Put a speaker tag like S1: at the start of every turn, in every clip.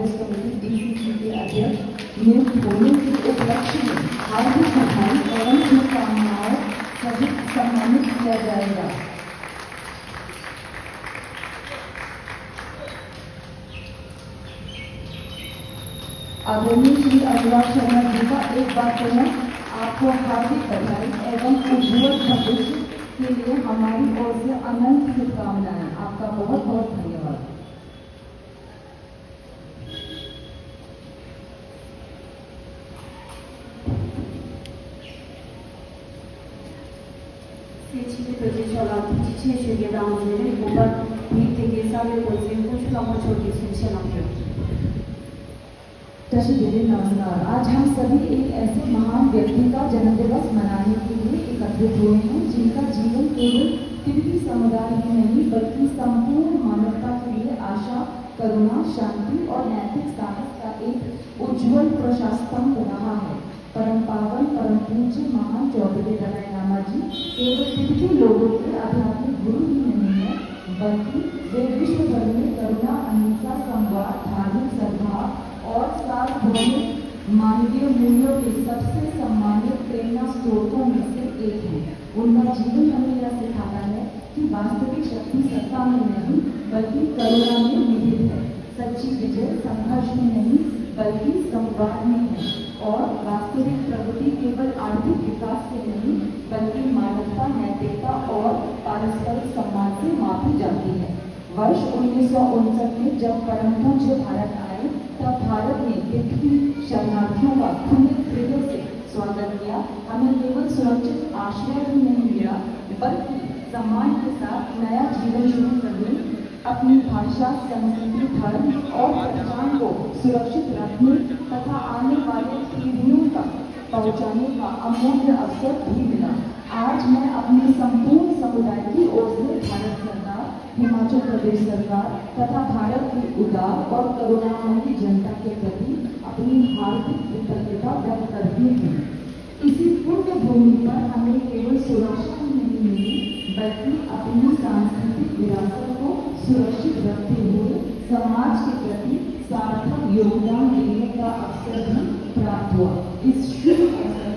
S1: Congress committee DCC के अध्यक्ष नियुक्त होने के उपलक्ष्य में हार्दिक बधाई एवं शुभकामनाएं सभी सम्मानित किया जाएगा। आदरणीय श्री अनुराग शर्मा जी का एक बार पुनः आपको हार्दिक बधाई एवं उज्ज्वल भविष्य के लिए हमारी ओर से अनंत शुभकामनाएं। आपका बहुत बहुत धन्यवाद।
S2: 세치의 도지처럼 지치의 주게 당하는 모발 밑에 사를 보지 호출하고 저기 순신하며
S1: नमस्कार। आज हम सभी एक ऐसे महान व्यक्ति का जन्म दिवस मनाने के लिए एकत्रित हुए हैं जिनका जीवन केवल तिब्बती समुदाय ही नहीं बल्कि संपूर्ण मानवता के लिए आशा, करुणा, शांति और नैतिक साहस का एक उज्जवल प्रशस्तंभ रहा है। परम पावन परम पूज्य महान चौधरी दलाई लामा जी केवल तिब्बती लोगों के आध्यात्मिक गुरु ही नहीं है बल्कि वे विश्व भर में करुणा, अहिंसा, संवाद, धार्मिक सद्भाव और सार्वभौमिक मानवीय मूल्यों के सबसे सम्मानित प्रेरणा स्रोतों में से एक है। उनका जीवन हमें यह सिखाता है कि वास्तविक शक्ति सत्ता में नहीं बल्कि करुणा में निहित है। सच्ची विजय संघर्ष में नहीं बल्कि संवाद में है और वास्तविक प्रगति केवल आर्थिक विकास से नहीं बल्कि मानवता, नैतिकता और पारस्परिक सम्मान से मापी जाती है। वर्ष 1959 में जब परम पूज्य भारत आए तब भारत ने तिब्बती शरणार्थियों का खुले हृदय से स्वागत किया। हमें केवल सुरक्षित आश्रय ही नहीं मिला बल्कि सम्मान के साथ नया जीवन शुरू करने, अपनी भाषा, संस्कृति, धर्म और पहचान को सुरक्षित रखने तथा आने वाले पीढ़ियों तक पहुंचाने का अमूल्य अवसर भी मिला। आज मैं अपने संपूर्ण समुदाय की ओर से भारत सरकार, हिमाचल प्रदेश सरकार तथा भारत की उदार और करुणामयी जनता के प्रति अपनी हार्दिक कृतज्ञता व्यक्त करती हूँ। इसी पुण्य भूमि पर हमें केवल सुरक्षा ही नहीं मिली बल्कि अपनी सांस्कृतिक विरासत को सुरक्षित रखते हुए समाज के प्रति सार्थक योगदान देने का अवसर भी प्राप्त हुआ। इस शुभ अवसर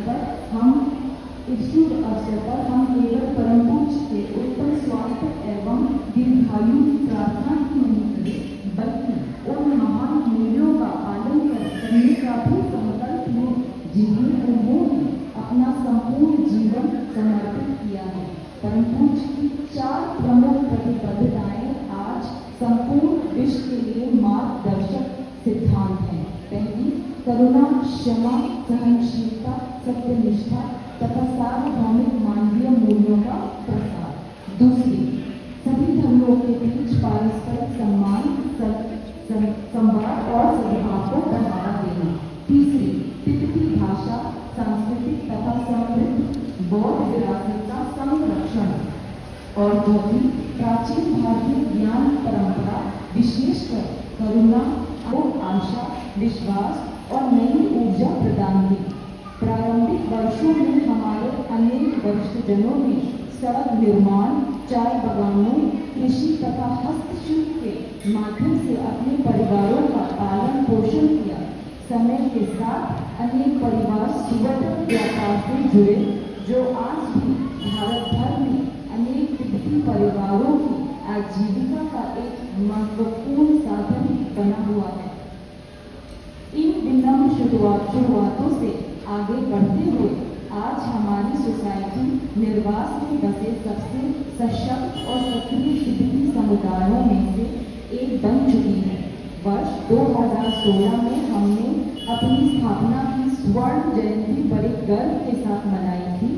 S1: पर हम केवल परम पूज्य के उत्तम स्वास्थ्य एवं दीर्घायु की प्रार्थना ही नहीं करें बल्कि उन महान मूल्यों का पालन करने का भी संकल्प लें जिन्हें उन्होंने अपना संपूर्ण जीवन समर्पित किया है। परम पूज्य की 4 प्रमुख प्रतिबद्धताएं आज संपूर्ण विश्व के लिए मार्गदर्शक सिद्धांत हैं। पहली, करुणा, क्षमा, सहनशीलता, सत्यनिष्ठा तथा सार्वभौमिक मानवीय मूल्यों का प्रसार। दूसरी, सभी धर्मों के बीच पारस्परिक सम्मान, संवाद और सद्भाव को बढ़ावा देना। तीसरी, तिब्बती भाषा, सांस्कृतिक तथा समृद्ध बौद्ध विरासत का संरक्षण। और चौथी, प्राचीन भारतीय ज्ञान परंपरा विशेषकर करुणा को आशा, विश्वास और नई ऊर्जा प्रदान की। प्रारंभिक वर्षों में हमारे अनेक वरिष्ठजनों ने सड़क निर्माण, चाय बागानों, कृषि तथा हस्तशिल्प के माध्यम से अपने परिवारों का पालन पोषण किया। समय के साथ अनेक परिवार सुगठित व्यापार से जुड़े जो आज भी भारत भर में अनेक तिब्बती परिवारों की आजीविका का एक महत्वपूर्ण साधन बना हुआ है। इन विनम्र शुरुआतों से आगे बढ़ते हुए आज हमारी सोसाइटी निर्वास में बसे सबसे सशक्त और सक्रिय तिब्बती समुदायों में से एक बन चुकी है। वर्ष 2016 में हमने अपनी स्थापना की स्वर्ण जयंती बड़े गर्व के साथ मनाई थी।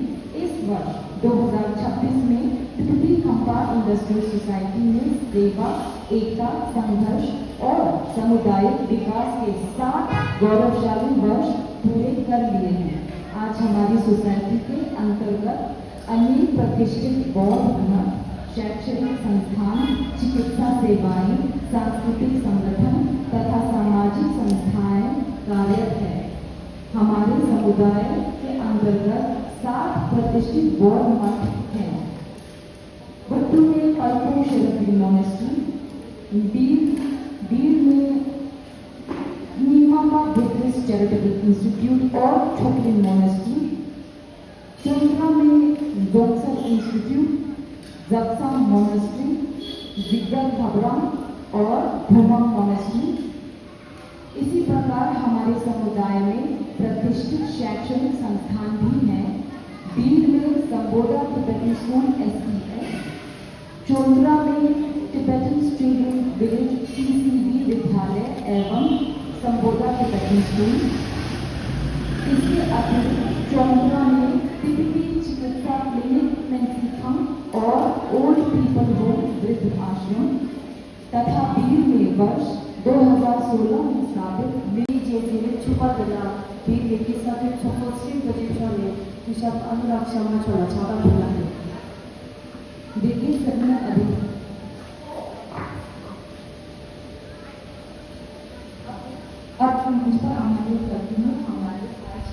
S1: इस वर्ष 2026 में तिब्बती खंपा इंडस्ट्रियल सोसाइटी ने सेवा, एकता, संघर्ष और सामुदायिक विकास के 7 गौरवशाली वर्ष पूरे कर लिए हैं। आज हमारी सोसाइटी के अंतर्गत अनेक प्रतिष्ठित बौद्ध मठ, शैक्षणिक संस्थान, चिकित्सा सेवाएं, सांस्कृतिक संगठन तथा सामाजिक संस्थाएं कार्यरत है। हमारे समुदाय के अंतर्गत 7 प्रतिष्ठित बौद्ध मठ हैं। बुद्धू में अल्पो शिरपी मॉनेस्ट्री, बीर में बुद्धिस्ट चैरिटेबल इंस्टीट्यूट और छोकलिन मोनेस्ट्री, चोंद्रा में जोक्सर इंस्टीट्यूट, जक्साम मोनेस्ट्री, जिग्गर घबरा और भूमा मोनेस्ट्री। इसी प्रकार हमारे समुदाय में प्रतिष्ठित शैक्षणिक संस्थान भी हैं। बीड में संबोधा टिबेटन स्कूल STS, चोंद्रा में टिबेटन स्टूडेंट विलेज TCV विद्यालय एवं संबोधा टिबेटन स्कूल। इसके अतिरिक्त चोंद्रा में तिब्बती चिकित्सा क्लिनिक मेंसिखम और ओल्ड पीपल होम वृद्ध आश्रम तथा बीड में वर्ष 2016 में स्थापित
S2: 미리지역의 초과들과 비례기 사회 초과 실거주편에 기샵 अनुरक्षण छोड़ा छाड़ा बोला है।
S1: देखिए सभी अभी अब मुझ पर आमंत्रित करती हूँ हमारे आज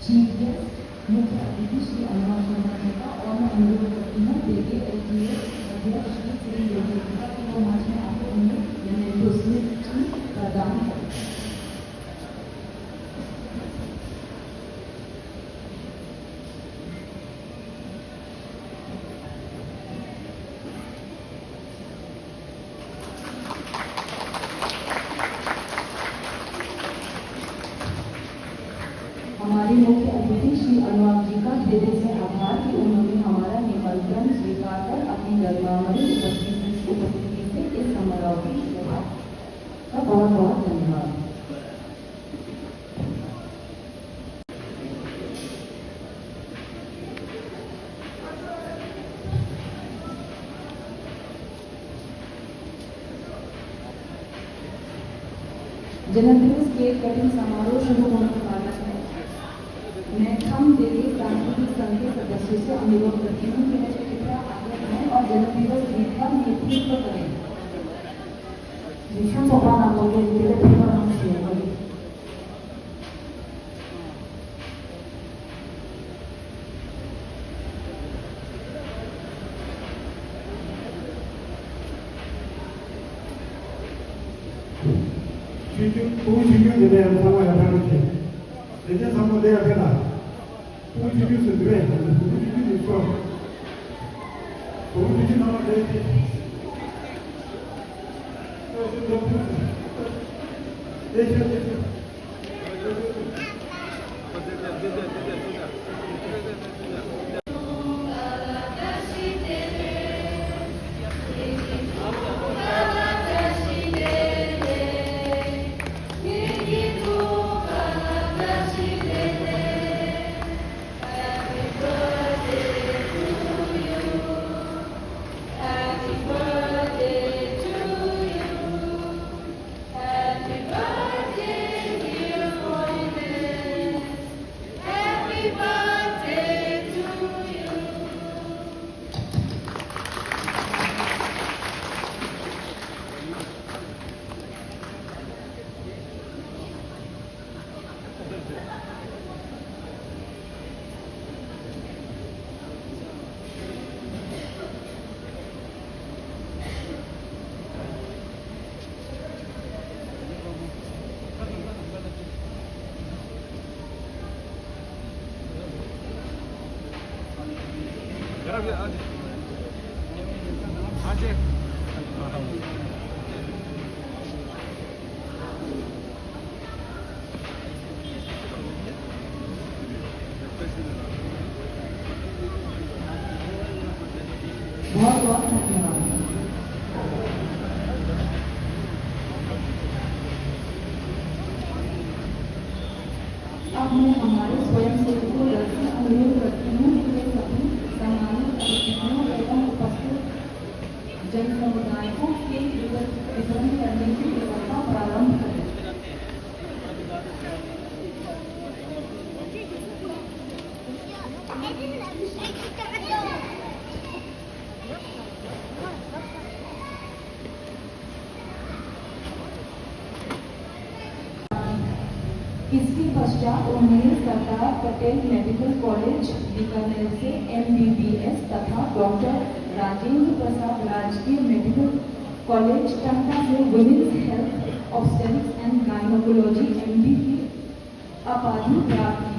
S1: चीफ गेस्ट मुख्य अतिथि श्री अनुराग शर्मा जी का, और मैं अनुरोध करती हूँ देखिए अध्यक्ष श्री योगी जी का कि वो मंच में आकर उन्हें पुष्प प्रदान करें। हमारे मुख्य अतिथि श्री अनुराग जी का हृदय से आभार कि उन्होंने हमारा निमंत्रण स्वीकार कर अपनी गर्मामयी उपस्थिति से इस समारोह की शुरुआत का बहुत बहुत धन्यवाद। जन्मदिवस केक कटिंग समारोह शुरू होने के बाद मैं हम दिल्ली सांस्कृतिक संघ के सदस्यों से अनुरोध करती हूँ कि वे कृपया आगे आएं और जन्मदिवस गीत का नेतृत्व करें।
S2: विश्व सभा नामों के लिए हम शेयर करें।
S3: 동시규들의 상호야 다르지. 이제 상호 내야 되나? 동시규는 왜? 동시규는 있어. 동시규 나와 되지.
S1: बहुत बहुत धन्यवाद। अब मैं हमारे स्वयंसेवकों से अनुरोध करती हूँ कि वे सभी सम्मानित अतिथियों एवं उपस्थित जन समुदाय को केक वितरण करने की व्यवस्था प्रारंभ करें। इसके पश्चात उन्हें सरदार पटेल मेडिकल कॉलेज बीकानेर से MBBS तथा डॉक्टर राजेंद्र प्रसाद राजकीय मेडिकल कॉलेज टंडा से women's health obstetrics and gynaecology MD की उपाधि प्राप्त की।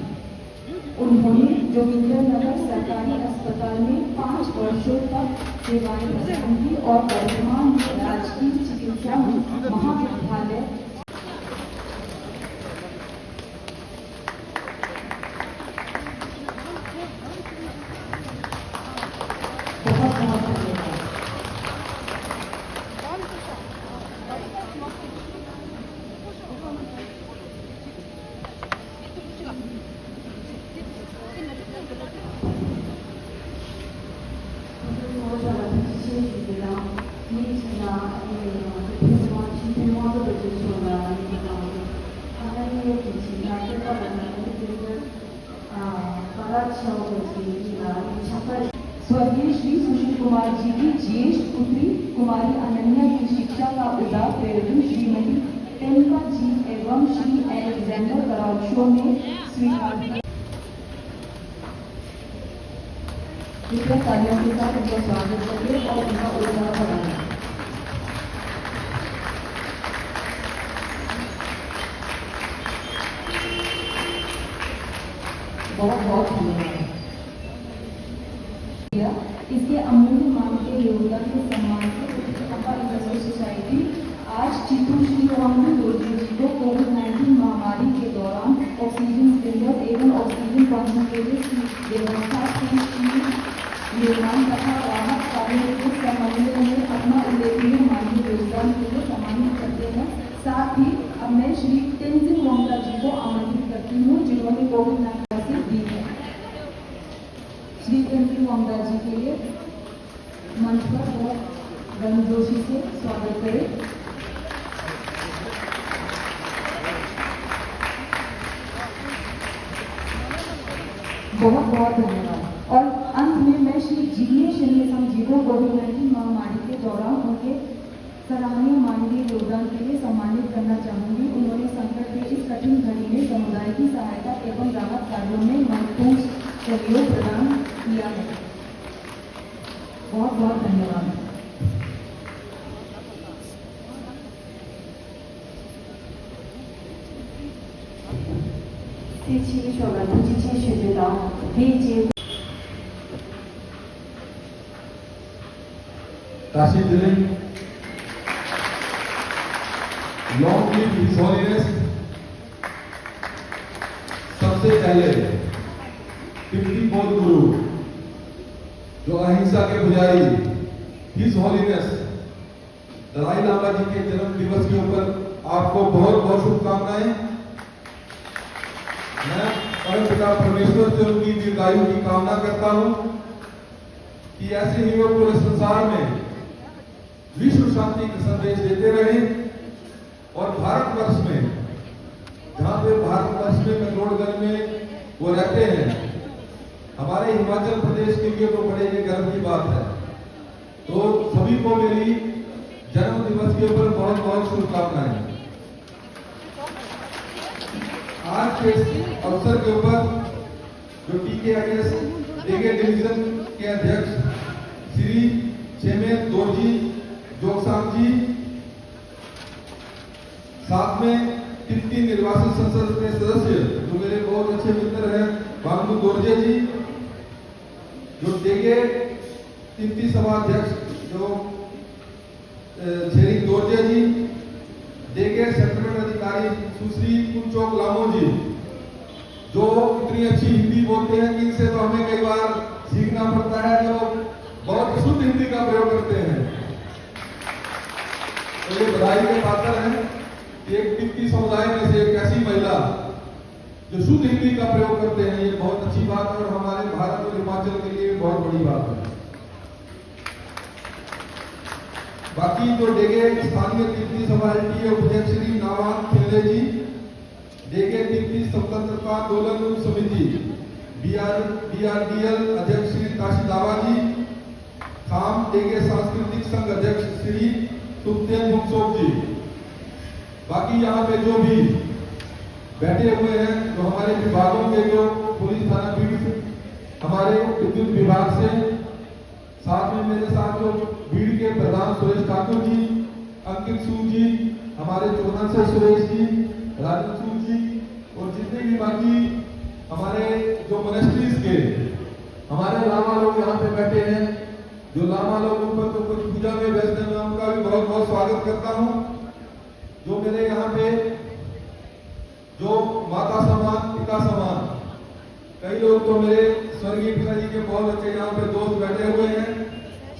S1: उन्होंने जोगिंद्रनगर सरकारी अस्पताल में 5 वर्षों तक सेवाएं प्रदान की और वर्तमान में राजकीय चिकित्सा महाविद्यालय बहुत धन्यवाद। स्वर्गीय श्री सुशील कुमार जी की ज्येष्ठ पुत्री कुमारी अनन्या की शिक्षा का उदार प्रयोजन श्रीमती टेनिका जी एवं श्री एलेक्जेंडर कराउशो ने स्वीकार किया। कृपया तालियों के साथ उनका स्वागत करिए और उनका उद्गार बढ़ाइए। बहुत बहुत धन्यवाद। इसके अमूल्य मानवीय योगदान के सम्मान से अपर इंडस्ट्री सोसाइटी आज चित्तू श्री वांगू दोर्जे जी को कोविड-19 महामारी के दौरान ऑक्सीजन सिलेंडर एवं ऑक्सीजन कॉन्सेंट्रेटर की व्यवस्था के निर्माण तथा राहत कार्यों के समन्वय में अपना उल्लेखनीय मानवीय योगदान के लिए सम्मानित करते हैं। साथ ही अब मैं श्री तेनजिंग वांगडा जी को आमंत्रित करती हूँ जिन्होंने कोविड-19 से दी है। श्री तेनजिंग वांगडा जी के लिए मंच पर बहुत गर्मजोशी से स्वागत करें। बहुत बहुत धन्यवाद। और अंत में मैं श्री जीए शिन्नेसम जी को कोविड-19 महामारी के दौरान उनके सराहनीय मानवीय योगदान के लिए सम्मानित करना चाहूंगी। उन्होंने संकट के इस कठिन घड़ी में समुदाय की सहायता एवं राहत कार्यों में महत्वपूर्ण सहयोग प्रदान किया है। बहुत बहुत धन्यवाद।
S2: 第7首的突击签学觉的理解。
S4: काशी जिले लॉन्ग लिव हिज हॉलीनेस। सबसे पहले 54 गुरु जो अहिंसा के पुजारी हिज हॉलीनेस दलाई लामा जी के जन्म दिवस के ऊपर आपको बहुत बहुत शुभकामनाएं। मैं परम पिता परमेश्वर से उनकी दीर्घायु की कामना करता हूं कि ऐसे ही वो पूरे संसार में विश्व शांति का संदेश देते रहे और भारतवर्ष में जहां पे भारतवर्ष में मैक्लोडगंज में वो रहते हैं, हमारे हिमाचल प्रदेश के लिए तो बड़े ही गर्व की बात है। तो सभी को मेरी जन्म दिवस के ऊपर बहुत बहुत शुभकामनाएं। आज के अवसर के ऊपर जो TKIS डेगे डिवीजन के अध्यक्ष श्री चेमेन दोरजी जोगसांग जी, साथ में तिब्बती निर्वासित संसद के सदस्य जो मेरे बहुत अच्छे मित्र हैं वांगू दोरजे जी, जो डेगे तिब्बती सभा अध्यक्ष जो छेरिंग दोरजे जी, डेगे सेटलमेंट अधिकारी सुश्री कुंचोक लामो जी, जो इतनी अच्छी हिंदी बोलते हैं कि इनसे तो हमें कई बार सीखना पड़ता है, जो बहुत शुद्ध हिंदी का प्रयोग करते हैं। तो ये बधाई के पात्र हैं कि एक तिब्बती समुदाय में से एक ऐसी महिला जो शुद्ध हिंदी का प्रयोग करते हैं, ये बहुत अच्छी बात है और हमारे भारत और हिमाचल के लिए बहुत बड़ी बात है। बाकी जो डेगे स्थानीय तिब्बती सभा के उपाध्यक्ष श्री नावान खिल्ले जी, डेगे तिब्बती स्वतंत्रता आंदोलन समिति BRDL अध्यक्ष श्री काशी दावा जी, खाम डेगे सांस्कृतिक संघ अध्यक्ष श्री सुखदेव मुंगसोक जी, बाकी यहाँ पे जो भी बैठे हुए हैं, जो हमारे विभागों के जो पुलिस थाना भीड़, हमारे विद्युत विभाग से, साथ में मेरे साथ जो भीड़ के प्रधान सुरेश ठाकुर जी, अंकित सूद जी, हमारे चौधन से सुरेश जी, राजू जी और जितने भी बाकी हमारे जो मोनेस्ट्रीज के हमारे लामा लोग यहाँ पे बैठे हैं, जो लामा लोग ऊपर तो कुछ पूजा में व्यस्त हैं, मैं उनका भी बहुत बहुत स्वागत करता हूँ। जो मेरे यहाँ पे जो माता समान, पिता समान, कई लोग तो मेरे स्वर्गीय पिताजी के बहुत अच्छे यहाँ पे दोस्त बैठे हुए हैं,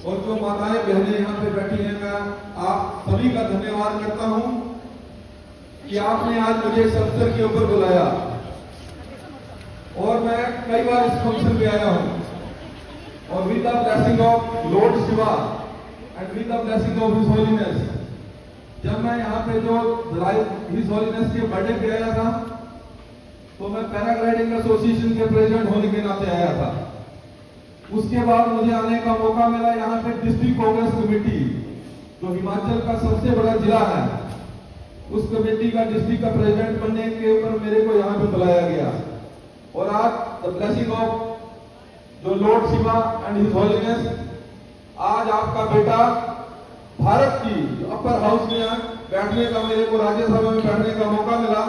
S4: और जो माताएं बहनें यहाँ पे बैठी हैं, मैं आप सभी का धन्यवाद करता हूँ कि आपने आज मुझे इस अवसर के ऊपर बुलाया। और मैं कई बार इस फंक्शन में आया हूँ, और with the blessing of Lord Shiva and with the blessing of his holiness, जब मैं यहाँ पे जो हिज होलीनेस के बर्थडे पे आया था, तो मैं पैराग्लाइडिंग एसोसिएशन के प्रेसिडेंट होने के नाते आया था। उसके बाद मुझे आने का मौका मिला यहाँ पे डिस्ट्रिक्ट कांग्रेस कमेटी, जो हिमाचल का सबसे बड़ा जिला है, उस कमेटी का डिस्ट्रिक्ट का प्रेसिडेंट बनने के ऊपर मेरे को यहाँ पे बुलाया गया। और आज द ब्लेसिंग ऑफ जो Lord Shiva and his holiness, आज आपका बेटा भारत की अपर हाउस में बैठने का, मेरे को राज्यसभा में बैठने का मौका मिला।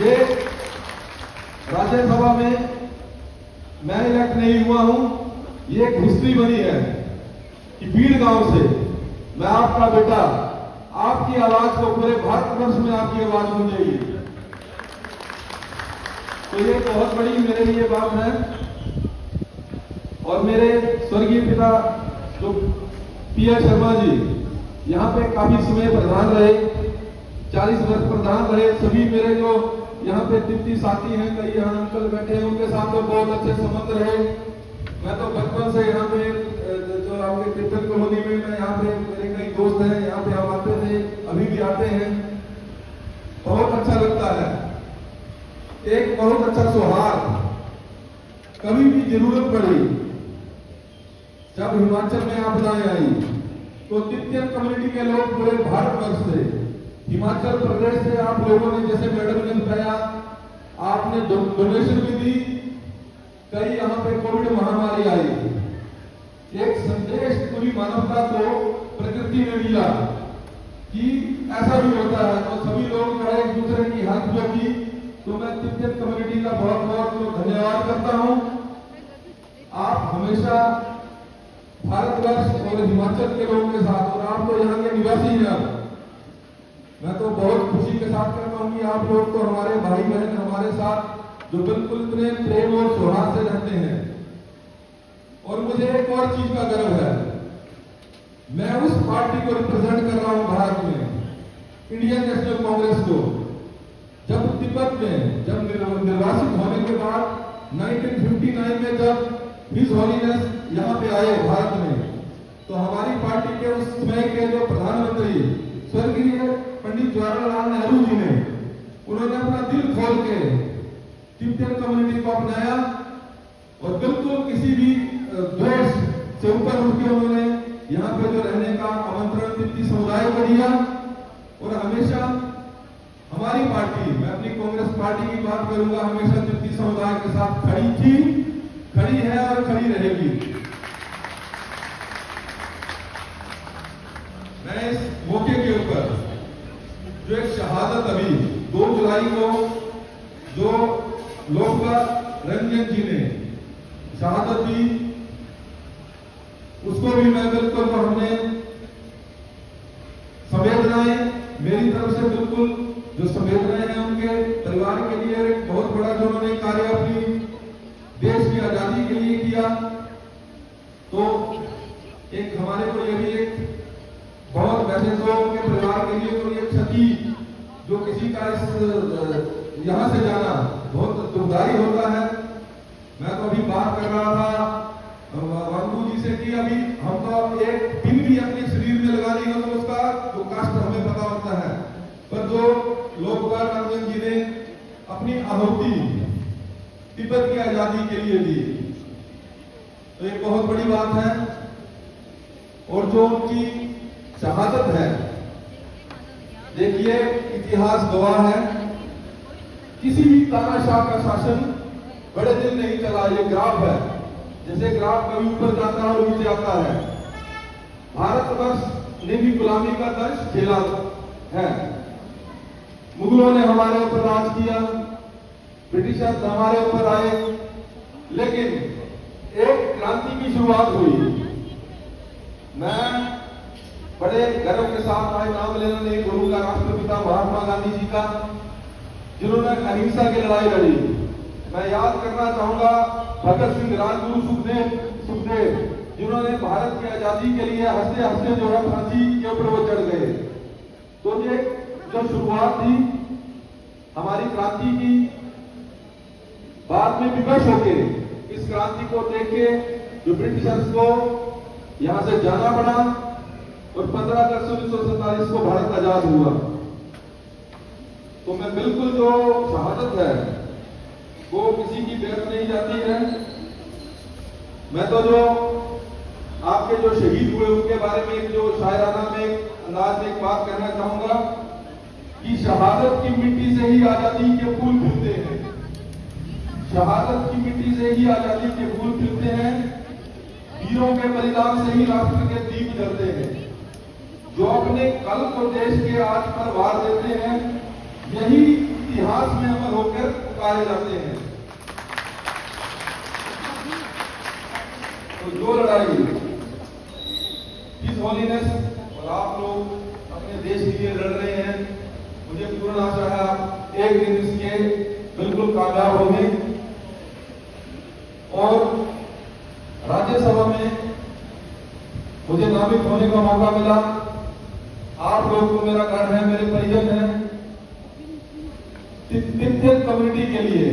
S4: ये राज्यसभा में मैं इलेक्ट नहीं हुआ हूं, ये एक हिस्ट्री बनी है कि भीड़ गांव से मैं आपका बेटा, आपकी आवाज को पूरे भारतवर्ष में आपकी आवाज गूंजेगी। तो ये बहुत बड़ी मेरे लिए बात है। और मेरे स्वर्गीय पिता जो पीएस शर्मा जी यहाँ पे काफी समय प्रधान रहे, 40 वर्ष प्रधान रहे। सभी मेरे जो यहाँ पे तिप्ती साथी हैं, कई यहाँ अंकल बैठे हैं, उनके साथ तो बहुत अच्छे संबंध रहे। मैं तो बचपन से यहाँ पे जो आपके तिब्बत कॉलोनी में, मैं यहाँ पे मेरे कई दोस्त हैं, यहाँ पे हम आते थे, अभी भी आते हैं, बहुत अच्छा लगता है। एक बहुत अच्छा सौहार्द, कभी भी जरूरत पड़ी, जब हिमाचल में आपदाएं आई तो तिब्बतियन कम्युनिटी के लोग पूरे भारतवर्ष से, हिमाचल प्रदेश से आप लोगों ने, जैसे मैडम ने बताया, आपने डोनेशन भी दी। कई यहाँ पे कोविड महामारी आई, एक संदेश पूरी मानवता को प्रकृति ने दिया कि ऐसा भी होता है, तो सभी लोग जो है एक दूसरे की हेल्प जो की। तो मैं तिब्बतियन कम्युनिटी का बहुत बहुत धन्यवाद करता हूं। आप हमेशा भारतवर्ष और हिमाचल के लोगों के साथ, और आप तो यहाँ के निवासी हैं, मैं तो बहुत खुशी के साथ कहता हूँ कि आप लोग तो हमारे भाई बहन हमारे साथ जो बिल्कुल इतने प्रेम और सौहार्द से रहते हैं। और मुझे एक और चीज का गर्व है, मैं उस पार्टी को रिप्रेजेंट कर रहा हूं भारत में, इंडियन नेशनल कांग्रेस को। जब तिब्बत में जब निर्वासित होने के बाद 1959 में जब हिज होलीनेस यहाँ पे आए भारत में, तो हमारी पार्टी के उस समय के जो प्रधानमंत्री स्वर्गीय पंडित जवाहरलाल नेहरू जी ने, उन्होंने अपना दिल खोल के तिब्बतियन कम्युनिटी को अपनाया, और बिल्कुल किसी भी द्वेष से ऊपर उठ के उन्होंने यहाँ पे जो रहने का आमंत्रण तिब्बती समुदाय को दिया। और हमेशा हमारी पार्टी, मैं अपनी कांग्रेस पार्टी की बात करूंगा, हमेशा तिब्बती समुदाय के साथ खड़ी थी, खड़ी है और खड़ी रहेगी। मैं इस मौके के ऊपर जो एक शहादत अभी 2 जुलाई को जो लोकपाल रंजन जी ने शहादत दी, उसको भी मैं बिल्कुल, तो हमने संवेदनाएं मेरी तरफ से बिल्कुल जो संवेदनाएं हैं उनके परिवार के लिए, एक बहुत बड़ा जो उन्होंने कार्य अपनी देश की आजादी के लिए किया, तो एक हमारे को ये भी एक बहुत, वैसे तो उनके परिवार के लिए तो ये क्षति जो किसी का इस यहाँ से जाना बहुत दुखदाई होता है। मैं तो अभी बात कर रहा था वंदू जी से कि अभी हम तो एक पिन भी अपने शरीर में लगा लेंगे तो उसका जो कष्ट हमें पता होता है, पर जो लोकपाल रंजन जी ने अपनी आहुति तिब्बत की आजादी के लिए दी, तो ये बहुत बड़ी बात है। और जो उनकी शहादत है, देखिए इतिहास गवाह है, किसी भी तानाशाह का शासन बड़े दिन नहीं चला। ये ग्राफ है, जैसे ग्राफ कभी ऊपर जाता है और नीचे आता है। भारतवर्ष ने भी गुलामी का दर्श झेला है। मुगलों ने हमारे ऊपर राज किया, ब्रिटिशर्स हमारे ऊपर आए, लेकिन एक क्रांति की शुरुआत हुई। मैं बड़े गर्व के साथ आज नाम लेना नहीं भूलूंगा राष्ट्रपिता महात्मा गांधी जी का, जिन्होंने अहिंसा की लड़ाई लड़ी। मैं याद करना चाहूंगा भगत सिंह, राजगुरु, सुखदेव, जिन्होंने भारत की आजादी के लिए हंसते हंसते जो है फांसी के ऊपर वो चढ़ गए। तो ये जो शुरुआत थी हमारी क्रांति की, बाद में विवश होके इस क्रांति को देख के जो ब्रिटिशर्स को यहां से जाना पड़ा और 15 अगस्त 1947 को भारत आजाद हुआ। तो मैं बिल्कुल जो शहादत है वो किसी की व्यर्थ नहीं जाती है। मैं तो जो आपके जो शहीद हुए उनके बारे में जो शायराना में अंदाज में एक बात कहना चाहूंगा कि शहादत की मिट्टी से ही आजादी के फूल खिलते हैं। शहादत की मिट्टी से ही आजादी के फूल खिलते हैं। वीरों के बलिदान से ही राष्ट्र के दीप जलते हैं। जो अपने कल को देश के आज पर वार देते हैं, यही इतिहास में अमर होकर पुकारे जाते हैं। तो जो लड़ाई हिज होलीनेस और आप लोग अपने देश के लिए लड़ रहे हैं, मुझे पूर्ण आशा है आप एक दिन इसके बिल्कुल कामयाब होंगे। और राज्यसभा में मुझे नामित होने का मौका मिला। आप लोग को मेरा घर है, मेरे परिजन हैं। तिब्बत कम्युनिटी के लिए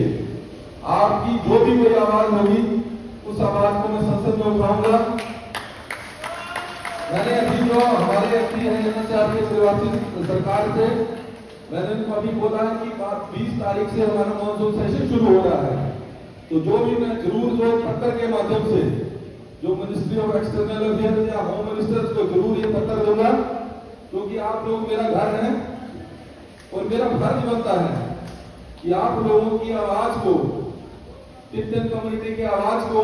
S4: आपकी जो भी कोई आवाज होगी उस आवाज को मैं संसद में उठाऊंगा। मैंने अभी जो हमारे एमपी हैं आपके निर्वाचित सरकार से मैंने उनको अभी बोला है कि 20 तारीख से हमारा मॉनसून सेशन शुरू हो रहा है। तो जो भी मैं जरूर जो पत्र के माध्यम से जो मिनिस्ट्री ऑफ एक्सटर्नल अफेयर्स या होम मिनिस्टर्स को जरूर ये पत्र दूंगा, क्योंकि आप लोग मेरा घर हैं और मेरा फर्ज बनता है कि आप लोगों की आवाज को, तिब्बत कम्युनिटी की आवाज को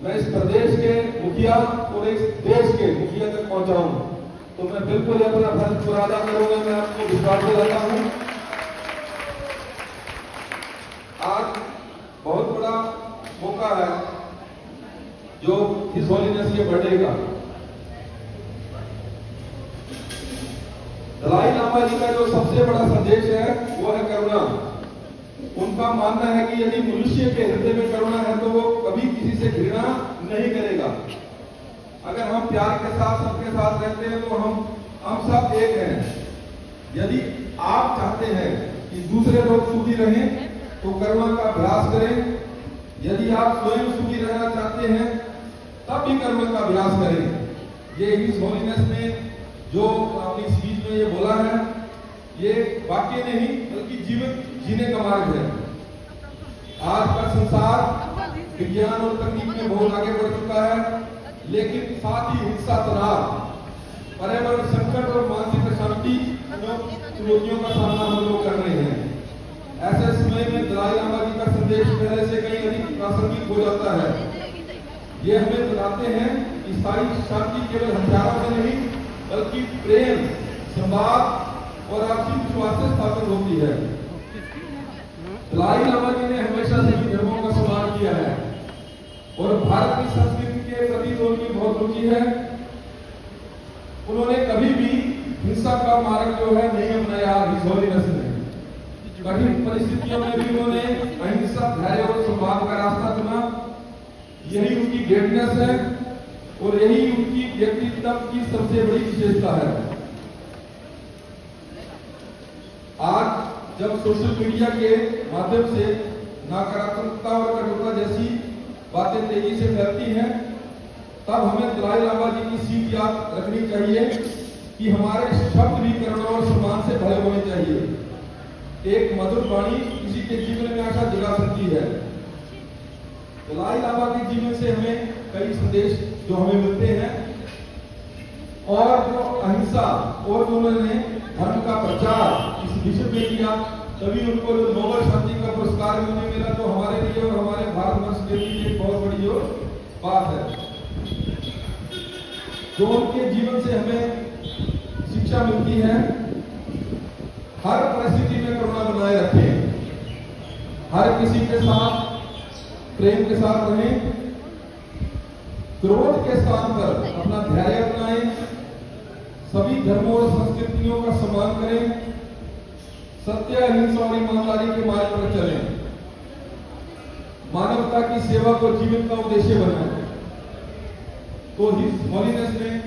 S4: मैं इस प्रदेश के मुखिया और इस देश के मुखिया तक पहुंचाऊं। तो मैं बिल्कुल अपना फर्ज पूरा अदा करूंगा। मैं आपको विश्वास दिलाता हूं। आज बहुत बड़ा मौका है जो हिज होलीनेस के बर्थडे का। दलाई लामा जी का जो सबसे बड़ा संदेश है वो है करुणा। उनका मानना है कि यदि मनुष्य के हृदय में करुणा है तो वो कभी किसी से घृणा नहीं करेगा। अगर हम प्यार के साथ सबके साथ रहते हैं तो हम सब एक हैं। यदि आप चाहते हैं कि दूसरे लोग सुखी रहें तो करुणा का अभ्यास करें। यदि आप स्वयं सुखी रहना चाहते हैं तब भी करुणा का अभ्यास करें। ये हिज होलीनेस ने जो अपनी स्पीच में ये बोला है, ये वाक्य नहीं बल्कि जीवन जीने का मार्ग है। आज का संसार विज्ञान और तकनीक में बहुत आगे बढ़ चुका है, लेकिन साथ ही हिंसा, तनाव, पर्यावरण संकट और मानसिक अशांति चुनौतियों का सामना हम लोग कर रहे हैं। ऐसे समय में दलाई लामा जी का संदेश पहले से कहीं अधिक प्रासंगिक हो जाता है। ये हमें बताते हैं कि स्थायी शांति केवल हथियारों से नहीं बल्कि प्रेम, संवाद और आपसी विश्वास से स्थापित होती है। दलाई लामा जी ने हमेशा सभी धर्मों का सम्मान किया है और भारत की संस्कृति के प्रति तो उनकी बहुत रुचि है। उन्होंने कभी भी हिंसा का मार्ग जो है नहीं अपनाया। हिज होलीनेस ने कठिन परिस्थितियों में भी उन्होंने अहिंसा, धैर्य और संवाद का रास्ता चुना। यही उनकी ग्रेटनेस है और यही उनकी व्यक्तित्व की सबसे बड़ी विशेषता है। आज जब सोशल मीडिया के माध्यम से नकारात्मकता और कटुता जैसी बातें तेजी से फैलती हैं, तब हमें दलाई लामा जी की सीख याद रखनी चाहिए कि हमारे शब्द भी करुणा और सम्मान से भरे होने चाहिए। एक मधुर वाणी किसी के जीवन में आशा जगा सकती है। दलाई लामा के जीवन से हमें कई संदेश जो हमें मिलते हैं और जो अहिंसा और जो उन्होंने धर्म का प्रचार इस विश्व में किया, तभी उनको जो नोबेल शांति का पुरस्कार भी मिला, तो हमारे लिए और हमारे भारतवर्ष के लिए एक बहुत बड़ी जो बात है। जो उनके जीवन से हमें शिक्षा मिलती है, हर परिस्थिति में करुणा बनाए रखें, हर किसी के साथ प्रेम के साथ रहें, क्रोध के स्थान पर अपना धैर्य अपनाएं, सभी धर्मों और संस्कृतियों का सम्मान करें, सत्य, अहिंसा और ईमानदारी के मार्ग पर चलें, मानवता की सेवा को जीवन का उद्देश्य बनाएं। तो हिज हॉलीनेस ने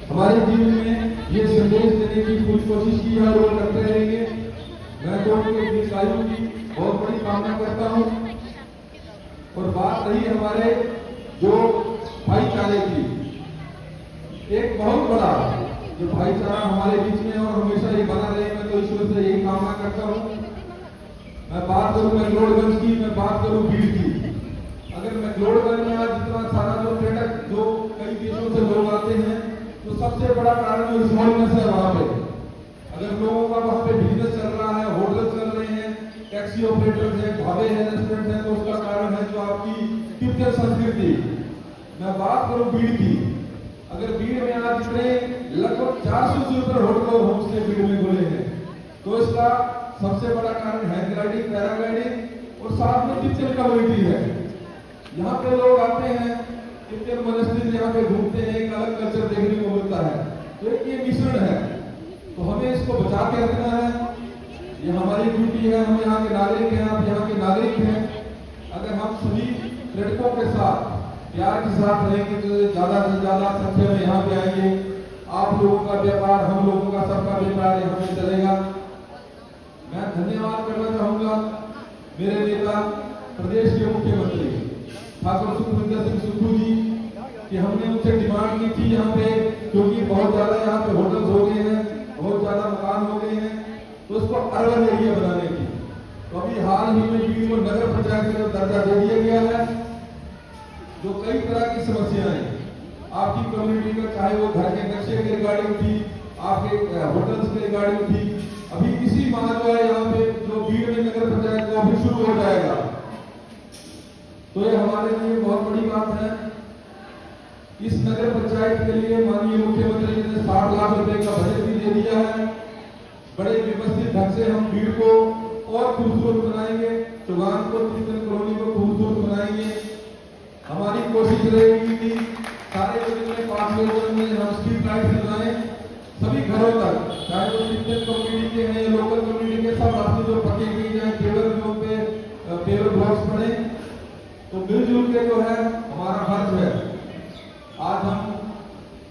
S4: हमारे जीवन में ये संदेश देने की पूरी कोशिश की है और करते रहेंगे। मैं तो उनके दीर्घायु की बहुत बड़ी कामना करता हूं। और बात रही हमारे जो भाईचारे की, एक बहुत बड़ा जो भाईचारा हमारे बीच में और हमेशा ये बना रहे, मैं तो ईश्वर से यही कामना करता हूँ। मैं बात करूँ मैक्लोडगंज की, मैं बात करूँ भीड़ की। अगर मैक्लोडगंज में आज इतना सारा जो पर्यटक जो कई देशों से लोग आते हैं, तो सबसे बड़ा कारण जो रिजॉल्वनेस है वहां पे। अगर लोगों का वहां पे बिजनेस चल रहा है, होटल चल रहे हैं, टैक्सी ऑपरेटर्स हैं, ढाबे हैं, रेस्टोरेंट हैं, तो उसका कारण है जो आपकी तिब्बत संस्कृति। मैं बात करूं भीड़ की, अगर भीड़ में आज इतने लगभग 400 से ऊपर होटल और होम स्टे भीड़ में खुले हैं, तो इसका सबसे बड़ा कारण हैंग ग्लाइडिंग, पैराग्लाइडिंग और साथ में तिब्बत कम्युनिटी है। यहाँ पे लोग आते हैं, तिब्बत मोनेस्ट्री यहाँ पे घूमते हैं, एक अलग कल्चर देखने को मिलता है। तो एक ये मिश्रण है, तो हमें इसको बचा के रखना है। ये हमारी ड्यूटी है, हम यहाँ के नागरिक हैं, आप यहाँ के नागरिक हैं। अगर हम सभी पर्यटकों के साथ प्यार के साथ रहेंगे तो ज्यादा से ज्यादा संख्या में यहाँ पे आएंगे। आप लोगों का व्यापार, हम लोगों का, सबका व्यापार यहाँ पे चलेगा। मैं धन्यवाद करना चाहूंगा मेरे नेता प्रदेश के मुख्यमंत्री ठाकुर सुखविंदर सिंह सुक्खू जी कि हमने उनसे डिमांड की थी यहाँ पे, क्योंकि बहुत ज्यादा यहाँ पे होटल्स हो गए हैं, बहुत ज्यादा मकान हो गए हैं, तो उसको अर्बन एरिया बनाने की। तो अभी हाल ही में भीड़ को नगर पंचायत का दर्जा दे दिया गया है। जो कई तरह की समस्याएं आपकी कम्युनिटी में, चाहे वो घर के नक्शे के रिगार्डिंग थी, आपके होटल्स के रिगार्डिंग थी, अभी इसी माह जो है यहाँ पे जो भीड़ में नगर पंचायत वो अभी शुरू हो जाएगा। तो ये हमारे लिए बहुत बड़ी बात है। इस नगर पंचायत के लिए माननीय मुख्यमंत्री जी ने 60 लाख रुपए का बजट भी दे दिया है। बड़े व्यवस्थित ढंग से हम भीड़ को और खूबसूरत बनाएंगे, चौगान को, तिब्बत कॉलोनी को खूबसूरत बनाएंगे। हमारी कोशिश रहेगी कि सारे जितने 5 लोगों में हम स्ट्रीट लाइट लगाएं, सभी घरों तक, चाहे वो तिब्बत कम्युनिटी के हैं या लोकल कम्युनिटी के, सब रास्ते जो पके गई जाए, केवल पे पेवर ब्लॉक्स पड़े। तो मिलजुल के जो है हमारा फर्ज है। आज हम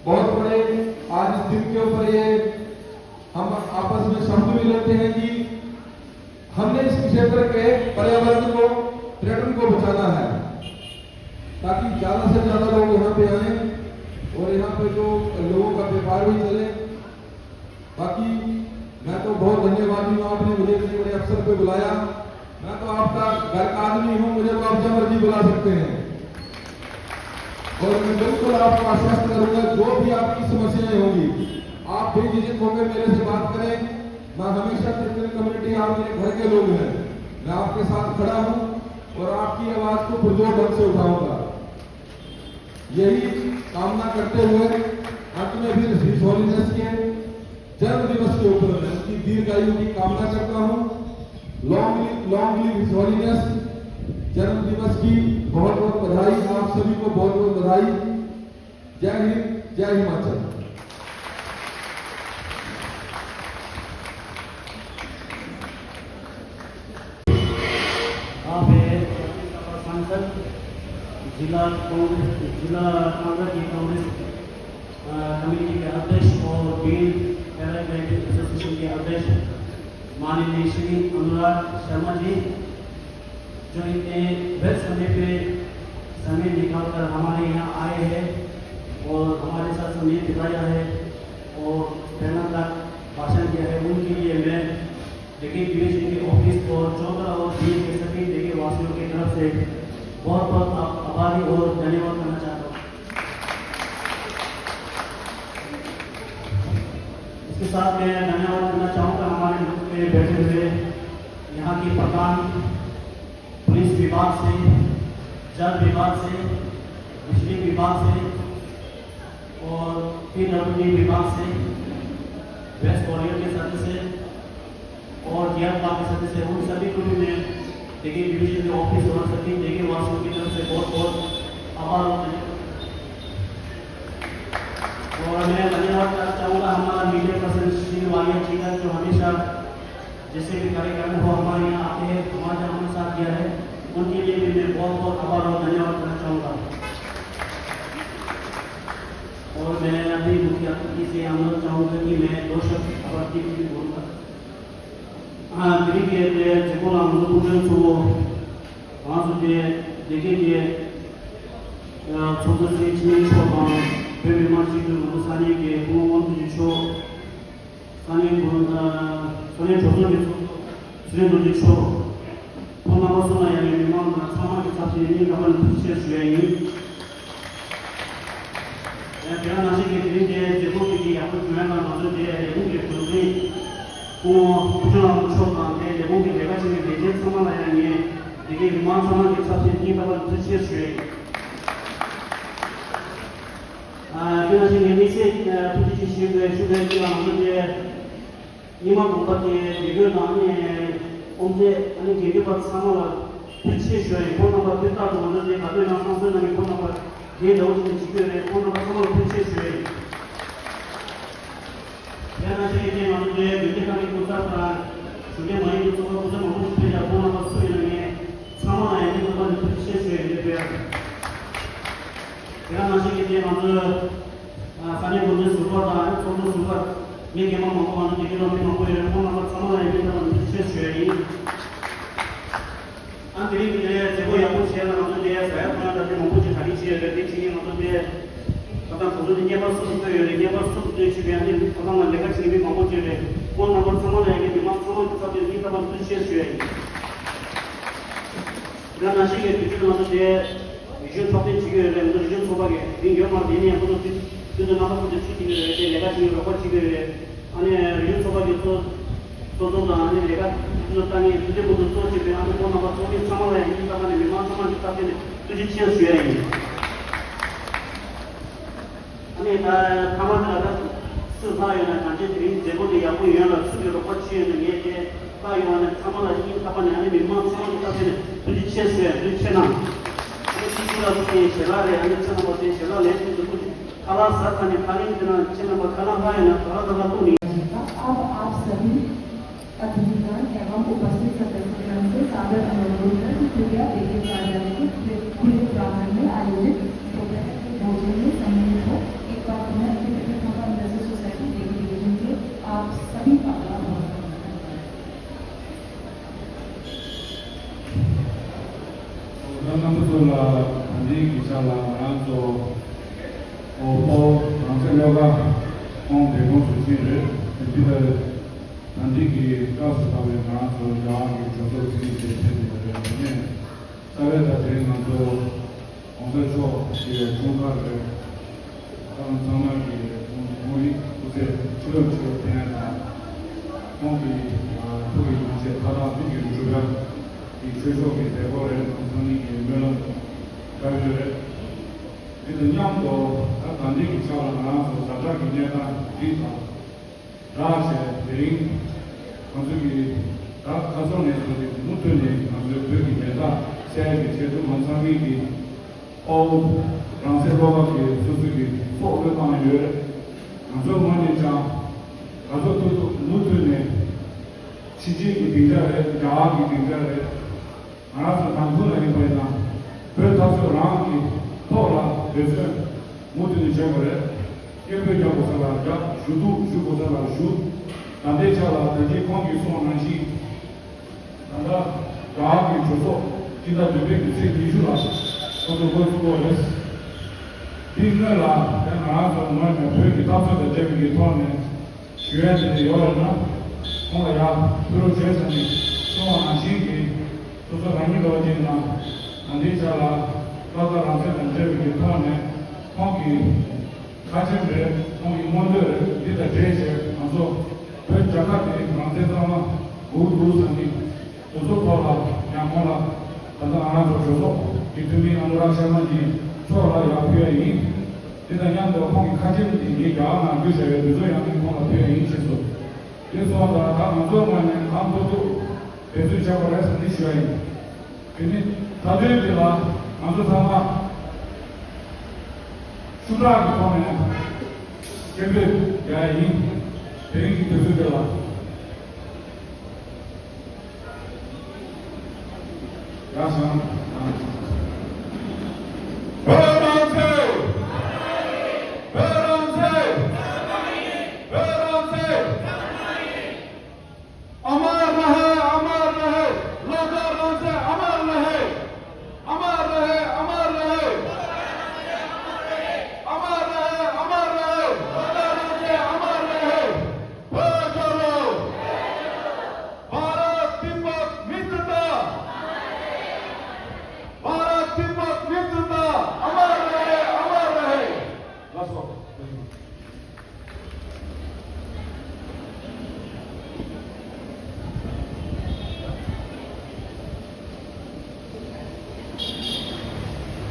S4: बहुत बड़े, आज इस दिन के ऊपर ये हम आपस में शब्द भी लेते हैं कि हमने इस क्षेत्र के पर्यावरण को, पर्यटन को बचाना है, ताकि ज्यादा से ज्यादा लोग यहाँ पे आए और यहाँ पे जो लोगों का व्यापार भी चले। बाकी मैं तो बहुत धन्यवादी हूँ, आपने मुझे इतने बड़े अवसर पे बुलाया। मैं तो आपका घर का आदमी हूँ, मुझे तो आप जब मर्जी बुला सकते हैं और मैं बिल्कुल आपको आश्वस्त करूंगा, जो भी आपकी समस्याएं होंगी आप बेझिझक होकर मेरे से बात करें। मैं हमेशा तिब्बत कम्युनिटी, आप मेरे घर के लोग हैं, मैं आपके साथ खड़ा हूं और आपकी आवाज को पुरजोर ढंग से उठाऊंगा। यही कामना करते हुए अंत में भी हिज हॉलीनेस के जन्म दिवस के ऊपर मैं उनकी दीर्घायु की कामना करता हूं। Long live his holiness. जन्म दिवस की बहुत बहुत बधाई, आप सभी को बहुत बहुत बधाई। जय हिंद, जय हिमाचल।
S5: सांसद, जिला कांग्रेस की कांग्रेस कमेटी के अध्यक्ष और भीड़ पैराग्लाइडिंग एसोसिएशन के अध्यक्ष माननीय श्री अनुराग शर्मा जी, जो इतने व्यस्त समय निकालकर हमारे यहाँ आए हैं और हमारे साथ समय बिताया है और प्रेरणा का भाषण दिया है, उनके लिए मैं देखिए डिवीजन के ऑफिस और चौधरा और भीड़ के सभी देखिए वासियों की तरफ से बहुत बहुत आभारी और धन्यवाद करना चाहता हूँ। इसके साथ मैं धन्यवाद करना चाहूँगा हमारे ग्रुप में बैठे हुए यहाँ के प्रधान, पुलिस विभाग से, जल विभाग से, बिजली विभाग से और PWD विभाग से वेस्ट वॉरियर के सदस्य और DRR के सदस्य उन सभी को भी मैं देखिए डिवीजन के ऑफिस और सभी देखिए वासियों की तरफ से बहुत बहुत आभार और मैं धन्यवाद करना चाहूँगा हमारा मीडिया पर्सन श्री वालिया जी का जो हमेशा जैसे भी कार्यक्रम हो हमारे यहाँ आते हैं हमारे हमारे साथ दिया है उनके लिए भी मैं बहुत बहुत आभार और धन्यवाद करना चाहूँगा। और मैं अभी मुख्य अतिथि से अनुरोध चाहूँगा कि मैं 2 शब्द अवधि भी बोलूँगा। हाँ 그리게 제고나 아무도 보면서 아주 되게 조선의 진행처럼 배배만 지금 사내에게 공원도 주시오 사내 조선의 수련도 주시오 돈나가서나 양의 미망과 사막의 잡히니 가만 붙일 수행이 대한하시게 드린데 제고들이 앞으로 중요한 것은 우리 분들이 부정하고 무서워하는데 내공이 내가 지금 내재 성만하양에 이게 위만 성만의 잡히니 가만 붙일 수행이 그나저나 이제 부지지 시행의 주변이랑 이제 이만 공부에 이걸 나니 언제 아니 개개발 상황을 불치해줘야 본나가 됐다고 먼저 가도나 상선하게 본나가 뒤에 나오는 지표에 본나가 상황을 불치해줘야 그나저나 이제 먼저 민주당이 공사가 주변 많이 조금 먹고 싶으냐 본나가 소리는 상황에 있는 것을 불치해줘야 돼요. 그나저나 이제 먼저 사내 먼저 수고하다 좀더 수고 얘기만 먹고 하는 얘기로 먹고 이런 거만 상황에 있는 실수에 안 드리게 제고 약속 시에는 어떤데 사약분한테 먹고지 다리 지에 대치기 어떤데 어떤 도저히 예벌수도 예벌수도 주변에 그동안 내가 지금 먹고지래 뭐 한번 상황에 있는 상황 같은 게 있다면 실수에 그러나 시계 뒤로 어떤데 이제 저때 지금 이제 소박에 이 영화 내내 한번 그저 나가서 지금 내가 지금 로컬 지금 아니 이런 소박에서 또도 아니 내가 그 땅에 그때부터 또 집에 하는 거 나가 저기 상황에 있다가는 미만 상황이 있다면 그지 치어 줘야 해. 아니 나 가만히다가 스나요나 간제들이 제보도 야구 유연을 수비로 거치는 게 가요는 상황이 있다가는 아니 미만 상황이 있다면 그지 치어 줘야 돼. 그렇잖아. 이게 제라래 하는 처럼 어때 제라 레슨도 कला साथने खाने दिन चिन्ह खाना खाए ना थोड़ा तो नहीं।
S1: अब आप सभी अतिथिगण एवं उपस्थित सदस्यगण से सादर अनुरोध है कि कृपया देवी कार्यालय के खुले प्रांगण में आयोजित दोपहर के भोजन में सम्मिलित हो। एक बार पुनः इंडस्ट्रियल सोसाइटी देवी डिवीजन के आप सभी का आभार।
S6: on the constitution the Nandiki Kasabe Naso Yang Jodosi Sabe that in on the show the Chunga Samaki Mui Church Monkey Puri Tara Bigi Sugar the Treasure is the Warren Sonic Melon Gavere 이 냥도 단지 기차가 나와서 자자기 내가 뒤다 다시 대인 건축이 다 가서내서 무튼이 아주 되게 내가 세계 제도 만상이 어 프랑스어가 수수기 소개하는 아주 많이 자 가서도 무튼이 지지기 빙자에 자기 빙자에 알아서 당분간이 보이나 그래서 라기 또라 그래서 모든 점을 예배하고 살아가 주도 주고자라 주 단대차라 대기 관계 소원하시 나다 가기 줘서 기다 되게 기술아 저도 그거를 빙가라 내가 정말 그렇게 다서도 되게 도와내 주야지 요나 뭐야 프로젝트니 소원하시기 또 많이 도와진다 단대차라 사람들은 저기 통하네 거기 가정들 거기 뭔들 이제 제시 아주 그 자가들이 프랑스에서 우두산이 우소파라 양모라 다들 알아서 줘서 이들이 아무라 세만이 초라 야피아이 这个样子空开心的你家呢，就是这样的空了别人一起做。就说的他们做嘛呢，他们都做，别说叫过来是你喜欢的，给你他对的了，俺说他嘛，苏大的方面，这个原因，别人就是这了。然后啊。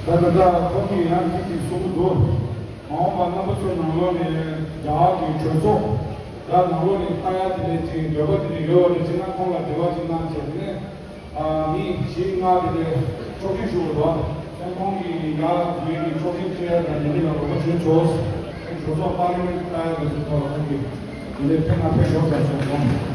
S6: 大家后面还进行速度，我把那么多网络的家庭全做，然后网络的大家的这这个的有的经常空了，这个经常前面你新啊的重新说的，像空的家的重新这样的你那个我去做，做法律大家就是做空的，你得看他配合在做空。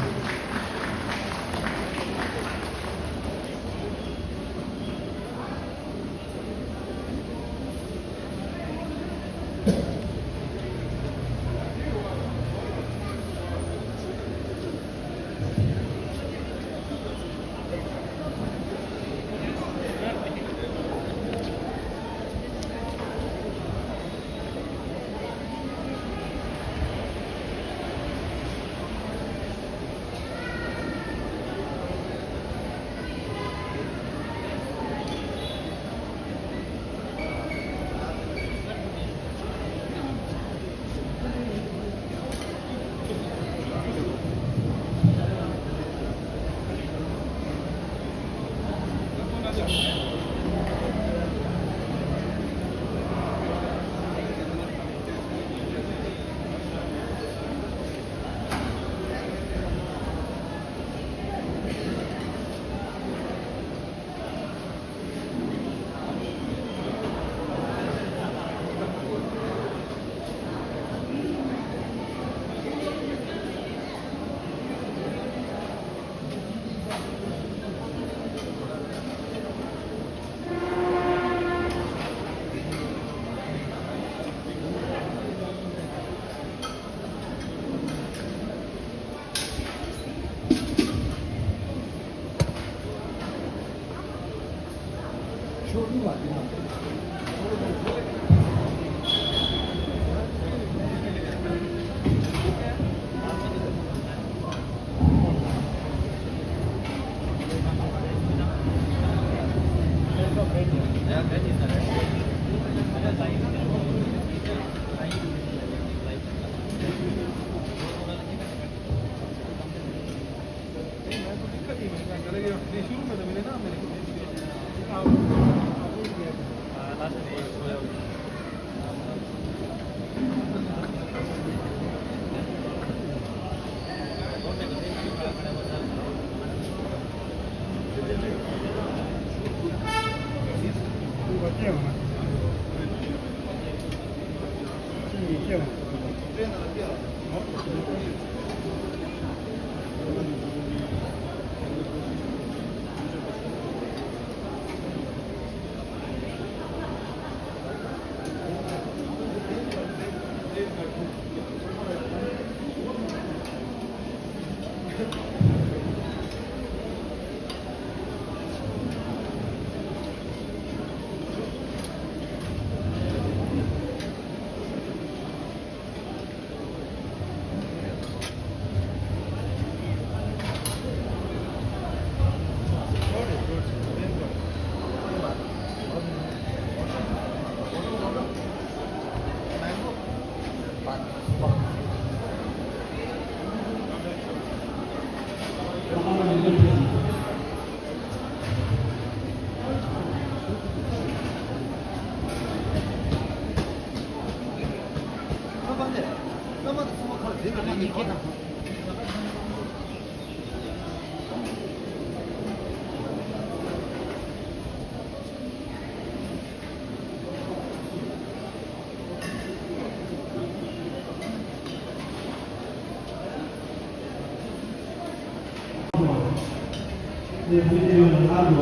S5: 对对这个阿伦，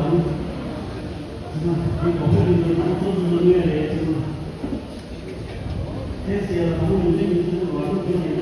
S5: 这个后面的都是越来越多，这些后面这个是网络表演的。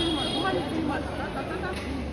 S7: Filma, filma, tá.